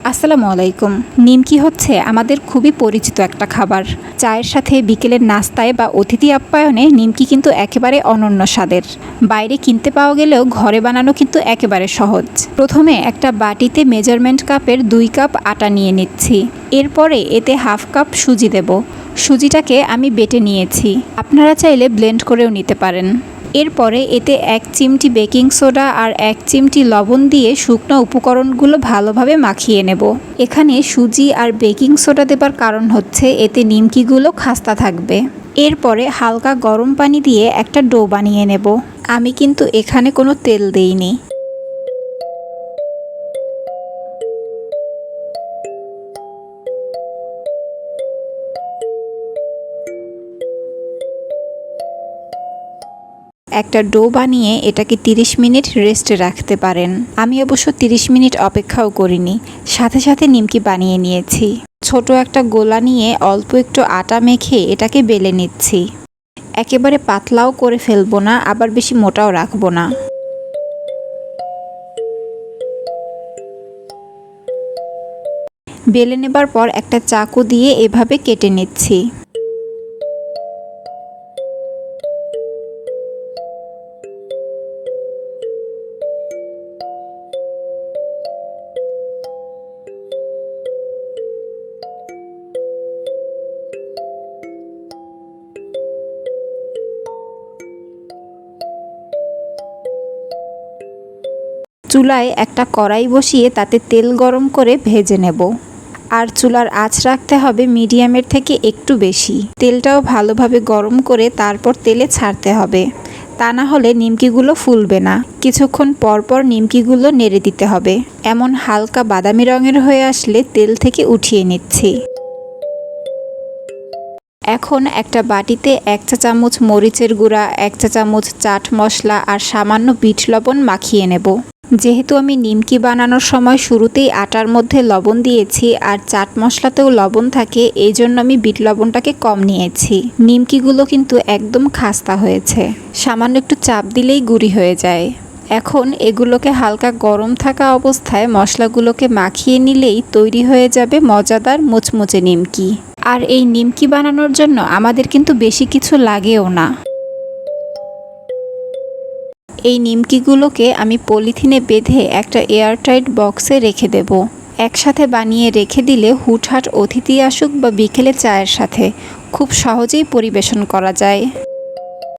আসসালামু আলাইকুম। নিমকি হচ্ছে আমাদের খুবই পরিচিত একটা খাবার। চায়ের সাথে বিকেলের নাস্তায় বা অতিথি আপ্যায়নে নিমকি কিন্তু একেবারে অনন্য স্বাদের। বাইরে কিনতে পাওয়া গেলেও ঘরে বানানো কিন্তু একেবারে সহজ। প্রথমে একটা বাটিতে মেজারমেন্ট কাপের 2 কাপ আটা নিয়ে নিচ্ছি। এরপরে এতে হাফ কাপ সুজি দেব। সুজিটাকে আমি বেটে নিয়েছি, আপনারা চাইলে ব্লেন্ড করেও নিতে পারেন। এরপরে এতে 1 চিমটি বেকিং সোডা আর 1 চিমটি লবণ দিয়ে শুকনো উপকরণগুলো ভালোভাবে মাখিয়ে নেব। এখানে সুজি আর বেকিং সোডা দেবার কারণ হচ্ছে এতে নিমকিগুলো খাস্তা থাকবে। এরপরে হালকা গরম পানি দিয়ে একটা ডো বানিয়ে নেব। আমি কিন্তু এখানে কোনো তেল দেইনি। একটা ডো বানিয়ে এটাকে 30 মিনিট রেস্টে রাখতে পারেন। আমি অবশ্য 30 মিনিট অপেক্ষাও করিনি, সাথে সাথে নিমকি বানিয়ে নিয়েছি। ছোট একটা গোলা নিয়ে অল্প একটু আটা মেখে এটাকে বেলে নিচ্ছি। একেবারে পাতলাও করে ফেলবো না, আবার বেশি মোটাও রাখবো না। বেলে নেবার পর একটা চাকু দিয়ে এভাবে কেটে নিচ্ছি। চুলায় একটা কড়াই বসিয়ে তাতে তেল গরম করে ভেজে নেব। আর চুলার আঁচ রাখতে হবে মিডিয়ামের থেকে একটু বেশি। তেলটাও ভালোভাবে গরম করে তারপর তেলে ছাড়তে হবে, তা না হলে নিমকিগুলো ফুলবে না। কিছুক্ষণ পর পর নিমকিগুলো নেড়ে দিতে হবে। এমন হালকা বাদামি রঙের হয়ে আসলে তেল থেকে উঠিয়ে নিচ্ছি। এখন একটা বাটিতে 1 চা চামচ মরিচের গুঁড়া, 1 চা চামচ চাট মশলা আর সামান্য বিট লবণ মাখিয়ে নেব। যেহেতু আমি নিমকি বানানোর সময় শুরুতেই আটার মধ্যে লবণ দিয়েছি আর চাট মশলাতেও লবণ থাকে, এই জন্য আমি বিট লবণটাকে কম নিয়েছি। নিমকিগুলো কিন্তু একদম খাস্তা হয়েছে, সামান্য একটু চাপ দিলেই গুঁড়ি হয়ে যায়। এখন এগুলোকে হালকা গরম থাকা অবস্থায় মশলাগুলোকে মাখিয়ে নিলেই তৈরি হয়ে যাবে মজাদার মুচমুচে নিমকি। আর এই নিমকি বানানোর জন্য আমাদের কিন্তু বেশি কিছু লাগেও না। এই নিমকিগুলোকে আমি পলিথিনে বেঁধে একটা এয়ারটাইট বক্সে রেখে দেব। একসাথে বানিয়ে রেখে দিলে হুটহাট অতিথি আসুক বা বিকেলে চায়ের সাথে খুব সহজেই পরিবেশন করা যায়।